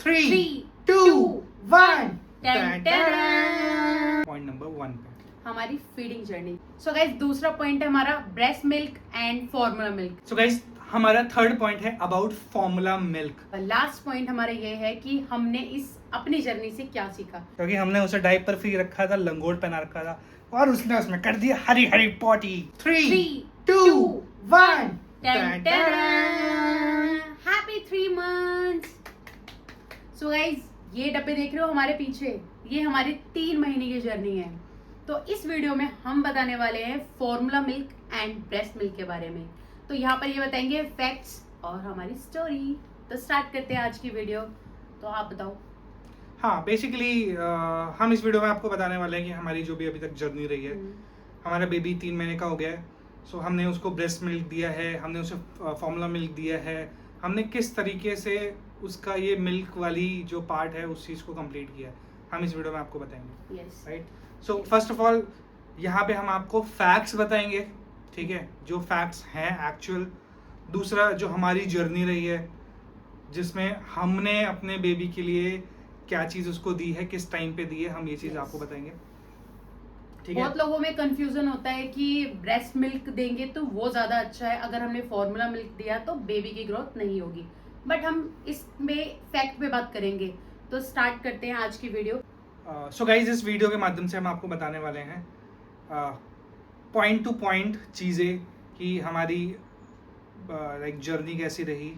3, 2, 1। Point number 1 पे हमारी feeding journey. So guys दूसरा पॉइंट है हमारा breast milk and formula milk. So guys हमारा थर्ड पॉइंट है about formula milk. Last point हमारा ये है कि हमने इस अपनी जर्नी से क्या सीखा, क्योंकि हमने उसे डायपर फ्री रखा था, लंगोट पहना रखा था और उसने उसमें कर दिया हरी हरी पॉटी। 3, 2, 1। Happy 3 months. सो गाइस ये डब्बे देख रहे हो हमारे पीछे, ये हमारी 3 महीने की जर्नी है। तो इस वीडियो में हम बताने वाले हैं formula milk and breast milk के बारे में। तो यहाँ पर ये बताएंगे फैक्ट्स और हमारी स्टोरी। तो स्टार्ट करते हैं आज की वीडियो। तो आप बताओ। हाँ बेसिकली हम इस वीडियो में आपको बताने वाले हैं कि हमारी जो भी अभी तक जर्नी रही है। हमारा बेबी 3 महीने का हो गया है। सो हमने उसको ब्रेस्ट मिल्क दिया है, हमने उसे फॉर्मूला मिल्क दिया है, हमने किस तरीके से उसका ये मिल्क वाली जो पार्ट है उस चीज़ को कंप्लीट किया है, हम इस वीडियो में आपको बताएंगे। Right. So first of all यहाँ पे हम आपको फैक्ट्स बताएंगे, ठीक है, जो फैक्ट्स हैं एक्चुअल। दूसरा जो हमारी जर्नी रही है जिसमें हमने अपने बेबी के लिए क्या चीज़ उसको दी है, किस टाइम पे दी है, हम ये चीज़ आपको बताएंगे। ठीक है। बहुत लोगों में कंफ्यूजन होता है कि ब्रेस्ट मिल्क देंगे तो वो ज्यादा अच्छा है, अगर हमने फॉर्मूला मिल्क दिया तो बेबी की ग्रोथ नहीं होगी। बट हम इसमें फैक्ट पे बात करेंगे। तो स्टार्ट करते हैं आज की वीडियो। सो गाइज इस वीडियो के माध्यम से हम आपको बताने वाले हैं पॉइंट टू पॉइंट चीज़ें कि हमारी लाइक जर्नी कैसी रही,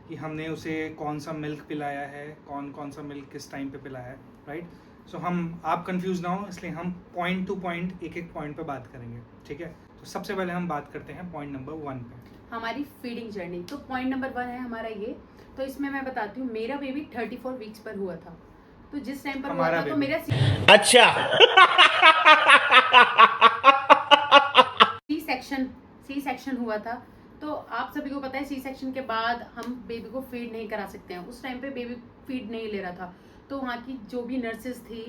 कि हमने उसे कौन सा मिल्क पिलाया है, कौन कौन सा मिल्क किस टाइम पे पिलाया है। राइट। सो आप कंफ्यूज ना हो, इसलिए हम पॉइंट टू पॉइंट एक एक पॉइंट पे बात करेंगे। ठीक है। तो सबसे पहले हम बात करते हैं पॉइंट नंबर 1 पे, हमारी फीडिंग जर्नी। तो पॉइंट नंबर 1 है हमारा ये। तो इसमें मैं बताती हूँ, मेरा बेबी 34 वीक्स पर हुआ था। तो जिस टाइम पर हुआ था तो मेरा अच्छा सी सेक्शन हुआ था। तो आप सभी को पता है सी सेक्शन के बाद हम बेबी को फीड नहीं करा सकते हैं। उस टाइम पे बेबी फीड नहीं ले रहा था। तो वहाँ की जो भी नर्सेज थी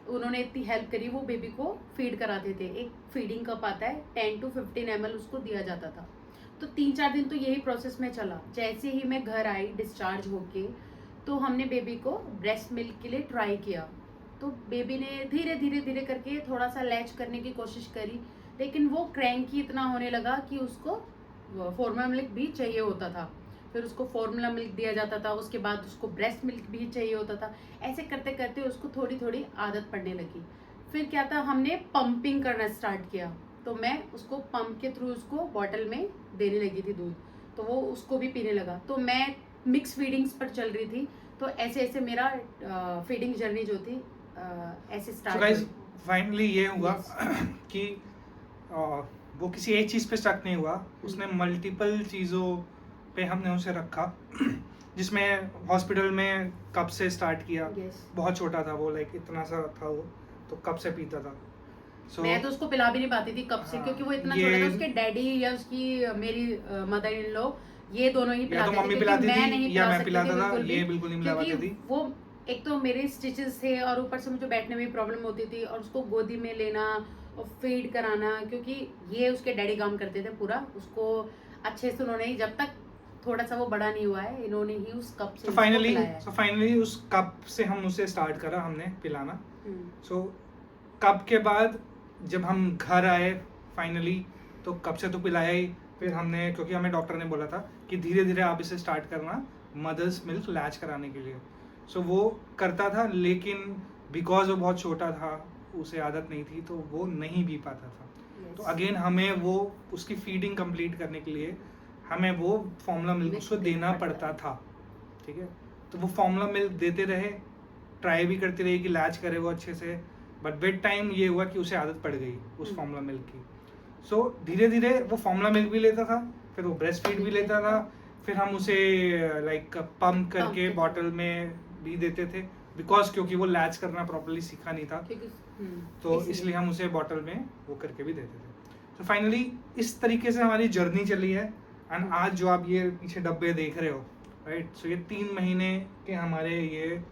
उन्होंने इतनी हेल्प करी, वो बेबी को फीड कराते थे। एक फीडिंग कप आता है, 10 to 15 ml उसको दिया जाता था। तो 3-4 दिन तो यही प्रोसेस में चला। जैसे ही मैं घर आई डिस्चार्ज होके, तो हमने बेबी को ब्रेस्ट मिल्क के लिए ट्राई किया। तो बेबी ने धीरे धीरे धीरे करके थोड़ा सा लैच करने की कोशिश करी, लेकिन वो क्रैंकी इतना होने लगा कि उसको फॉर्मूला मिल्क भी चाहिए होता था। फिर उसको फॉर्मूला मिल्क दिया जाता था, उसके बाद उसको ब्रेस्ट मिल्क भी चाहिए होता था। ऐसे करते करते उसको थोड़ी थोड़ी आदत पड़ने लगी। फिर क्या था, हमने पंपिंग करना स्टार्ट किया। तो मैं उसको पंप के थ्रू उसको बॉटल में देने लगी थी दूध, तो वो उसको भी पीने लगा। तो मैं मिक्स फीडिंग्स पर चल रही थी। तो ऐसे ऐसे मेरा फीडिंग जर्नी जो थी ऐसे स्टार्ट हुई। फाइनली ये हुआ कि वो किसी एक चीज़ पे स्टक नहीं हुआ, उसने मल्टीपल चीज़ों पे हमने उसे रखा। जिसमें हॉस्पिटल में कप से स्टार्ट किया। बहुत छोटा था वो, लाइक इतना सा था वो, तो कप से पीता था। मैं तो उसको पिला भी नहीं पाती थी कप से, क्योंकि वो इतना छोटा था। उसके डैडी या उसकी मेरी मदर इन लॉ ये दोनों ही पिलाते तो मम्मी थे, पिलाती मैं थी नहीं या पिला मैं सकती पिलाता थी था, बिल्कुल ये भी। बिल्कुल नहीं पिलाती थी। वो एक तो मेरे स्टिचेस थे और ऊपर से मुझे बैठने में प्रॉब्लम होती थी, और उसको गोदी में लेना और फीड कराना, क्योंकि ये उसके डैडी काम करते थे पूरा। उसको अच्छे से उन्होंने, जब तक थोड़ा सा वो बड़ा नहीं हुआ है, इन्होंने ही उस कप से फाइनली उस कप से हम उसे स्टार्ट करा हमने पिलाना। सो कप के बाद जब हम घर आए फाइनली, तो कप से तो पिलाया ही। फिर हमने, क्योंकि हमें डॉक्टर ने बोला था कि धीरे धीरे आप इसे स्टार्ट करना मदर्स मिल्क लैच कराने के लिए। सो वो करता था, लेकिन बिकॉज वो बहुत छोटा था, उसे आदत नहीं थी, तो वो नहीं पी पाता था। तो अगेन हमें वो उसकी फीडिंग कंप्लीट करने के लिए हमें वो फॉर्मूला मिल्क उसको देना पड़ता था। ठीक है। तो वो फॉर्मूला मिल्क देते रहे, ट्राई भी करते रहे कि लैच करे वो अच्छे से। बट विद टाइम ये हुआ कि उसे आदत पड़ गई उस फॉर्मूला मिल्क की। सो धीरे धीरे वो फॉर्मूला मिल्क भी लेता था, फिर वो ब्रेस्ट फीड भी लेता था। फिर हम उसे लाइक पंप करके बॉटल में भी देते थे, बिकॉज क्योंकि वो लैच करना प्रॉपर्ली सीखा नहीं था, तो इसलिए हम उसे बॉटल में वो करके भी देते थे। तो फाइनली इस तरीके से हमारी जर्नी चली है। एंड आज जो आप ये पीछे डब्बे देख रहे हो, राइट, सो ये 3 महीने के हमारे ये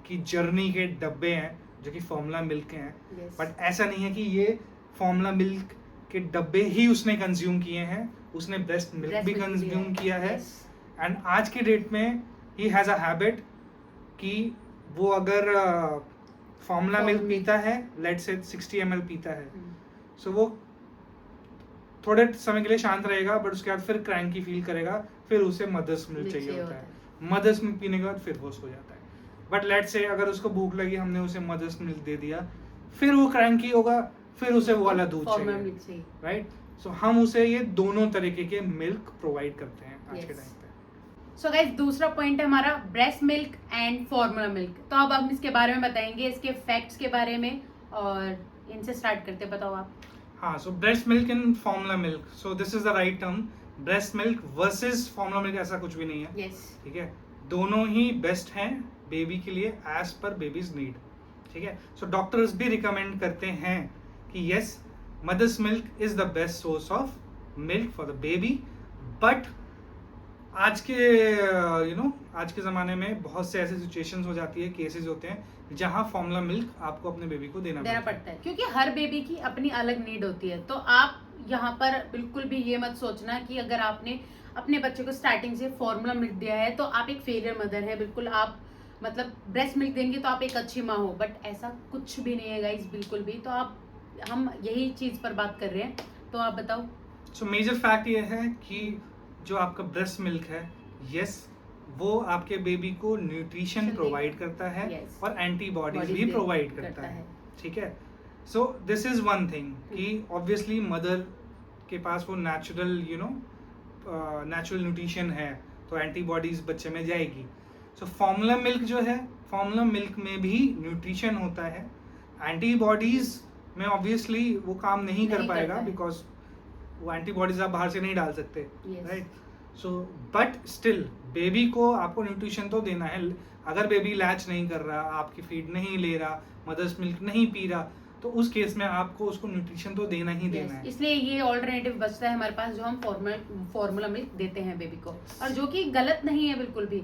की जर्नी के डब्बे हैं जो कि फॉर्मूला मिल्क के हैं। बट ऐसा नहीं है कि ये फॉर्मूला मिल्क के डब्बे ही उसने कंज्यूम किए हैं, उसने ब्रेस्ट मिल्क भी कंज्यूम किया है। एंड आज के डेट में ही हैज़ अ हैबिट कि वो अगर फॉर्मूला मिल्क पीता है, लेट्स से 60 ml पीता है, सो वो थोड़े समय के लिए शांत रहेगा, बट उसके बाद फिर क्रैंकी फील करेगा, फिर उसे मदर्स मिल्क चाहिए होता है। मदर्स मिल्क पीने के बाद फिर वो सो जाता है। बट लेट्स से अगर उसको भूख लगी, हमने उसे मदर्स मिल्क दे दिया, फिर वो क्रैंकी होगा, फिर उसे वो वाला दूध चाहिए, राइट? सो हम उसे ये दोनों तरीके के मिल्क प्रोवाइड करते हैं आज के टाइम पे। सो गाइस, दूसरा पॉइंट है हमारा breast milk and formula milk. तो अब हम इसके बारे में बताएंगे, इसके फैक्ट्स के बारे में, और इनसे स्टार्ट करते हैं। बताओ आप। हाँ, सो breast milk and formula milk, so this is the right term. Breast milk versus formula milk ऐसा कुछ भी नहीं है, ठीक है? दोनों ही बेस्ट हैं बेबी के लिए एज पर बेबीज नीड, ठीक है? सो डॉक्टर्स भी रिकमेंड करते हैं कि yes, mother's milk is the best source of milk for the baby. But आज के ज़माने में बहुत से ऐसे सिचुएशंस हो जाती है, केसेस होते हैं जहां फॉर्मूला मिल्क आपको अपने बेबी को देना पड़ता है, क्योंकि हर बेबी की अपनी अलग नीड होती है। तो आप यहाँ पर बिल्कुल भी ये मत सोचना कि अगर आपने अपने बच्चे को स्टार्टिंग से फॉर्मूला मिल्क दिया है तो आप एक फेलियर मदर है। बिल्कुल आप मतलब ब्रेस्ट मिल्क देंगे तो आप एक अच्छी माँ हो, बट ऐसा कुछ भी नहीं है गाइस, बिल्कुल भी। तो हम यही चीज़ पर बात कर रहे हैं, तो आप बताओ। सो मेजर फैक्ट ये है कि जो आपका ब्रेस्ट मिल्क है, यस, वो आपके बेबी को न्यूट्रिशन प्रोवाइड करता है और एंटीबॉडीज भी प्रोवाइड करता है, ठीक है? So this is one thing कि ऑब्वियसली मदर के पास वो नेचुरल नेचुरल न्यूट्रिशन है, तो एंटीबॉडीज बच्चे में जाएगी। सो फॉर्मूला मिल्क जो है, फॉर्मूला मिल्क में भी न्यूट्रिशन होता है, एंटीबॉडीज में ऑब्वियसली वो काम नहीं कर पाएगा, बिकॉज वो एंटीबॉडीज आप बाहर से नहीं डाल सकते, right? So but still baby को आपको न्यूट्रिशन तो देना है। अगर बेबी लैच नहीं कर रहा, आपकी फीड नहीं ले रहा, मदर्स मिल्क नहीं पी रहा, तो उस केस में आपको उसको न्यूट्रिशन तो देना ही देना है। इसलिए ये ऑल्टरनेटिव बचता है हमारे पास, जो हम फॉर्मूला मिल्क देते हैं बेबी को, और जो कि गलत नहीं है बिल्कुल भी,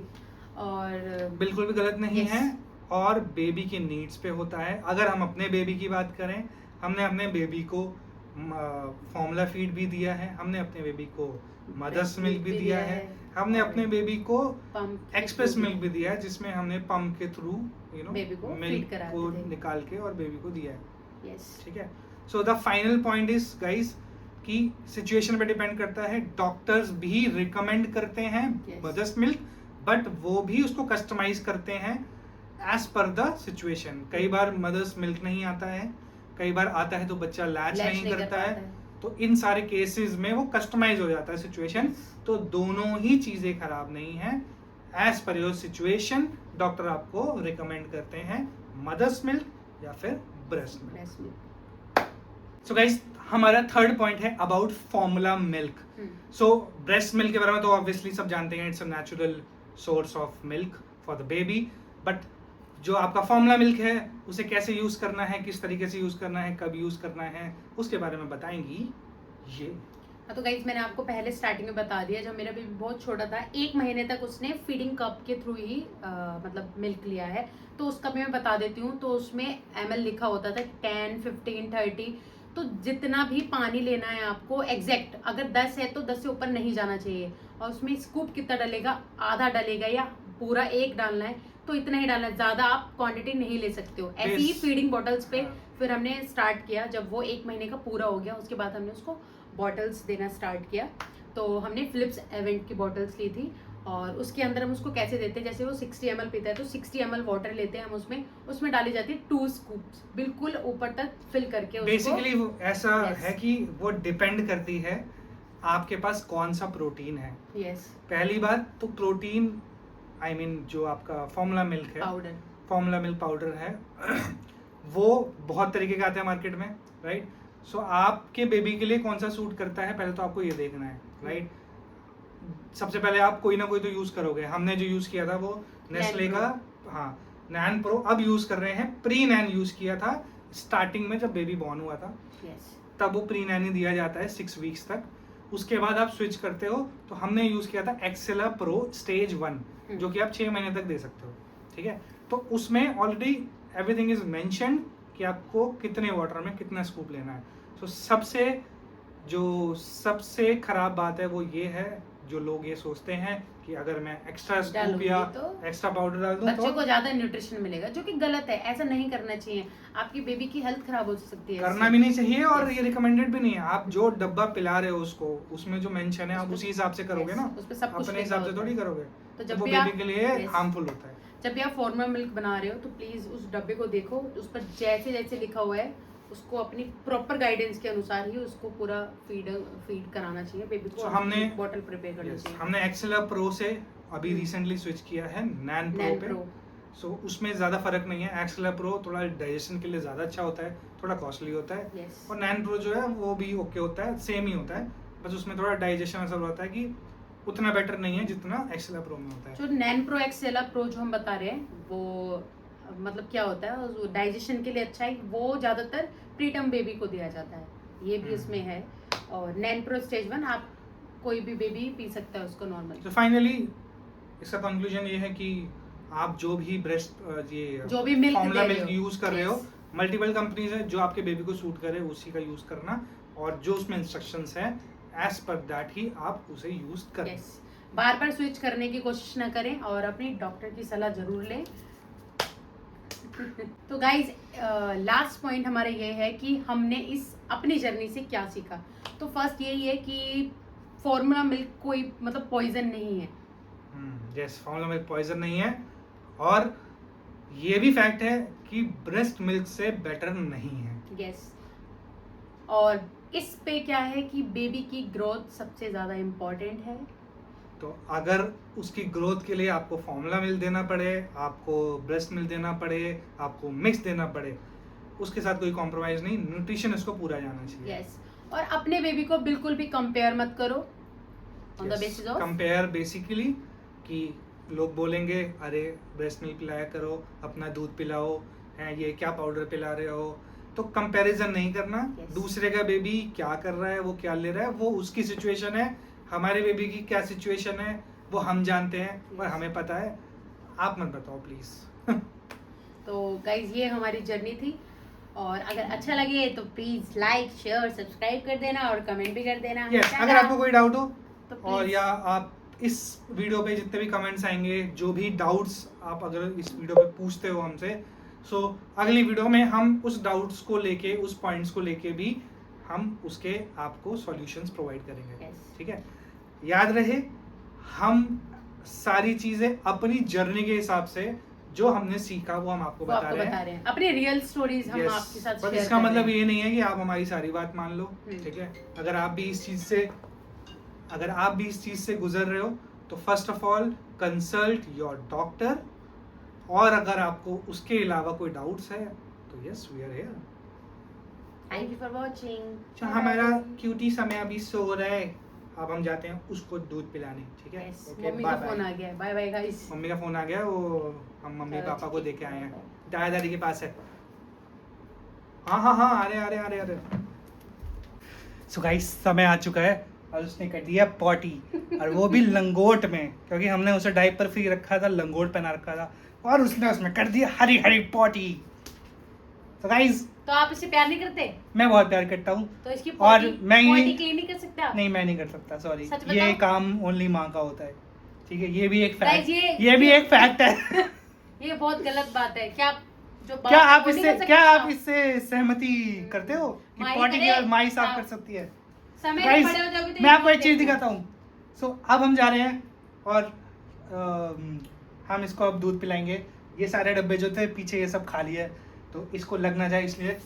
और बिल्कुल भी गलत नहीं है, और बेबी के नीड्स पे होता है। अगर हम अपने बेबी की बात करें, हमने अपने बेबी को फॉर्मूला फीड भी दिया है, हमने अपने बेबी को मदर्स मिल्क भी दिया है, हमने अपने बेबी को एक्सप्रेस मिल्क भी दिया है, जिसमें हमने पंप के थ्रू मिल्क को निकाल के और बेबी को दिया है, ठीक है? So the final point is guys कि सिचुएशन पे डिपेंड करता है। डॉक्टर्स भी रिकमेंड करते हैं मदर्स मिल्क, बट वो भी उसको कस्टमाइज करते हैं एज पर द सिचुएशन। कई बार मदर्स मिल्क नहीं आता है, कई बार आता है तो बच्चा लैच नहीं करता है, तो इन सारे केसेस में वो कस्टमाइज हो जाता है सिचुएशन। तो दोनों ही चीजें खराब नहीं है, as per your situation doctor आपको रिकमेंड करते हैं मदर्स मिल्क या फिर ब्रेस्ट मिल्क। सो गाइस, हमारा थर्ड पॉइंट है about formula milk. So breast milk के बारे में तो ऑब्वियसली सब जानते हैं, it's a natural source of milk for the baby. But जो आपका फॉर्मूला मिल्क है, उसे कैसे यूज करना है, किस तरीके से यूज करना है, कब यूज करना है, उसके बारे में बताएंगी ये। तो गाइस, मैंने आपको पहले स्टार्टिंग में बता दिया, जब मेरा बेबी बहुत छोटा था, 1 महीने तक उसने फीडिंग कप के थ्रू ही मतलब मिल्क लिया है। तो उस कप में मैं बता देती हूँ, तो उसमें ml लिखा होता था 10, 15, 30। तो जितना भी पानी लेना है आपको एग्जैक्ट, अगर 10 है तो 10 से ऊपर नहीं जाना चाहिए। और उसमें स्कूप कितना डलेगा, आधा डलेगा या पूरा 1 डालना है तो इतना ही डालना है, ज़्यादा आप क्वांटिटी नहीं ले सकते हो। ऐसे ही फीडिंग बॉटल्स पे फिर हमने स्टार्ट किया, जब वो 1 महीने का पूरा हो गया, उसके बाद हमने उसको बॉटल्स देना स्टार्ट किया। तो हमने फिलिप्स एवेंट की बॉटल्स ली थी, और उसके अंदर हम उसको कैसे देते हैं, जैसे वो 60 ml पीता है तो 60 ml वाटर लेते हैं हम, उसमें डाली जाती है 2 स्कूप्स, बिल्कुल ऊपर तक फिल करके। बेसिकली ऐसा है कि वो डिपेंड करती है आपके पास कौन सा प्रोटीन है। पहली बात तो प्रोटीन, I mean, जो आपका फॉर्मूला मिल्क है, फॉर्मूला मिल्क पाउडर है, वो बहुत तरीके के आते हैं मार्केट में, राइट? सो आपके बेबी के लिए कौन सा सूट करता है, पहले तो आपको ये देखना है, राइट? सबसे पहले आप कोई ना कोई तो यूज करोगे। हमने जो यूज किया था वो नेस्ले का, हाँ, नैन प्रो। अब यूज कर रहे हैं, प्री नैन यूज किया था स्टार्टिंग में जब बेबी बॉर्न हुआ था, तब वो प्री नैन ही दिया जाता है 6 वीक्स तक। उसके बाद आप स्विच करते हो, तो हमने यूज किया था एक्सेला प्रो स्टेज 1, जो कि आप 6 महीने तक दे सकते हो, ठीक है? तो उसमें ऑलरेडी एवरीथिंग इज मेंशन्ड कि आपको कितने वाटर में कितना स्कूप लेना है। तो सबसे खराब बात है वो ये है, जो लोग ये सोचते हैं कि अगर मैं एक्स्ट्रा स्कूप डालूंगी या तो एक्स्ट्रा पाउडर डाल दूं बच्चे तो को ज्यादा न्यूट्रिशन मिलेगा, जो कि गलत है। ऐसा नहीं करना चाहिए, आपकी बेबी की हेल्थ खराब हो सकती है करना इससे। भी नहीं चाहिए और Yes. ये रिकमेंडेड भी नहीं है। आप जो डब्बा पिला रहे हो उसको, उसमें जो मेंशन है आप उसपे- उसी हिसाब से करोगे Yes, ना, उसपे सब कुछ अपने लिखा हिसाब से होता थोड़ी है। करोगे, तो तो जब वो भी बेबी आप के लिए Yes. हार्मफुल होता है। जब भी आप फॉर्मूला मिल्क बना रहे हो तो प्लीज उस डब्बे को देखो, उस पर जैसे जैसे लिखा हुआ है उसको अपनी प्रॉपर गाइडेंस के अनुसार ही उसको पूरा फीड कराना चाहिए बेबी को। So, हमने बॉटल प्रिपेयर करनी चाहिए। हमने एक्सेला प्रो से अभी रिसेंटली स्विच किया है नैन प्रो नैन पे। प्रो सो उसमें ज़्यादा फर्क नहीं है। एक्सेला प्रो थोड़ा डाइजेशन के लिए ज़्यादा अच्छा होता है, थोड़ा कॉस्टली होता है, यस और नैन प्रो जो है वो भी ओके होता है, सेम ही होता है, बस उसमें थोड़ा डाइजेशन ऐसा होता है कि उतना बेटर नहीं है जितना एक्सेला प्रो में होता है। जो नैन प्रो एक्सेला प्रो जो हम बता रहे हैं वो मतलब क्या होता है, डाइजेशन के लिए अच्छा है, वो ज्यादातर प्रीटर्म बेबी को दिया जाता है, ये भी इसमें है। और नैन प्रो स्टेज 1 आप कोई भी बेबी पी सकता है उसको नॉर्मल। तो फाइनली इसका कंक्लूजन ये है कि आप जो भी ब्रेस्ट जो भी मिल्क फॉर्मूला दे रहे मिल्क हो, यूज कर रहे हो, yes. मल्टीपल कंपनीज है, जो आपके बेबी को सूट करे उसी का यूज करना, और जो उसमें इंस्ट्रक्शंस है एज पर दैट ही आप उसे यूज करें। यस बार बार स्विच करने की कोशिश ना करें और अपनी डॉक्टर की सलाह जरूर लें। तो गाइज लास्ट पॉइंट हमारा ये है कि हमने इस अपनी जर्नी से क्या सीखा। तो फर्स्ट यही है कि फॉर्मूला मिल्क कोई मतलब पॉइजन नहीं है। यस, फॉर्मूला मिल्क पॉइजन नहीं है, और ये भी फैक्ट है कि ब्रेस्ट मिल्क से बेटर नहीं है। यस और इस पे क्या है कि बेबी की ग्रोथ सबसे ज्यादा इम्पोर्टेंट है। तो अगर उसकी ग्रोथ के लिए आपको फॉर्मूला मिल्क देना पड़े, आपको ब्रेस्ट मिल्क देना पड़े, आपको मिक्स देना पड़े, उसके साथ कोई कॉम्प्रोमाइज नहीं, न्यूट्रिशन इसको पूरा जाना चाहिए। यस और अपने बेबी को बिल्कुल भी कंपेयर मत करो on the basis of compare basically कि लोग बोलेंगे अरे ब्रेस्ट मिल्क पिलाया करो, अपना दूध पिलाओ, है ये क्या पाउडर पिला रहे हो। तो कंपैरिजन नहीं करना। Yes. दूसरे का बेबी क्या कर रहा है, वो क्या ले रहा है, वो उसकी सिचुएशन है, हमारे बेबी की क्या सिचुएशन है वो हम जानते हैं, और Yes. हमें पता है, आप मत बताओ प्लीज। तो गाइज ये हमारी जर्नी थी, और अगर अच्छा लगे तो प्लीज लाइक शेयर सब्सक्राइब कर देना और कमेंट भी कर देना। यस, अगर आपको कोई डाउट हो तो और please- या आप इस वीडियो पे जितने भी कमेंट्स आएंगे, जो भी डाउट्स आप अगर इस वीडियो पे पूछते हो हमसे, सो अगली वीडियो में हम उस डाउट्स को लेके, उस पॉइंट्स को लेके भी हम उसके आपको सॉल्यूशंस प्रोवाइड करेंगे। Yes. ठीक है, याद रहे हम सारी चीजें अपनी जर्नी के हिसाब से जो हमने सीखा वो हम आपको वो बता आपको रहे बता हैं। रहे हैं, अपनी रियल स्टोरीज हम Yes. आपके साथ पर शेयर इसका कर रहे मतलब हैं। ये नहीं है कि आप हमारी सारी बात मान लो। हम्म। ठीक है, अगर आप भी इस चीज से गुजर रहे हो तो first of all consult your doctor, और अगर आपको उसके अलावा कोई डाउट्स है तो yes we are here. Thank you for watching. अच्छा, हमारा क्यूटी समय अभी सो रहा है, अब हम जाते हैं उसको दूध पिलाने। ठीक है, यस ओके, मम्मी बाय का फोन बाय। आ गया, बाय बाय गाइस। मम्मी का फोन आ गया, वो हम मम्मी चलो, पापा को ठीक है, देके आए हैं, bye. दादा दादी के पास है। हाँ, आ रहे। सो गाइस समय आ चुका है और उसने कर दिया पॉटी, और वो भी लंगोट में, क्योंकि हमने उसे डायपर फ्री रखा था, लंगोट पहना रखा था, और उसने उसमें कर दिया हरी हरी पॉटी। तो गाइस तो आप इससे प्यार नहीं करते मैं बहुत प्यार करता हूँ, तो इसकी और मैं ये- पॉटी क्लीन नहीं कर सकते आप? नहीं मैं नहीं कर सकता, सॉरी, सच ये बताओ? काम ओनली माँ का होता है। ठीक है, ये भी एक Guys, फैक्ट, ये भी एक फैक्ट है। ये बहुत गलत बात है। क्या आप जो बात क्या है, आप वो नहीं इससे कर सकते क्या आप आप? इससे सहमति करते हो कि माई पॉटी करे, केवल माँ ही साफ आप- कर सकती है? समय Guys, पे बड़े हो जाओगे तो मैं ये आपको एक बोल चीज देते हैं। दिखाता हूँ। सो अब हम जा रहे हैं और हम इसको अब दूध पिलाएंगे। ये सारे डब्बे जो थे पीछे ये सब खाली है, तो इसको लग ना जाए इसलिए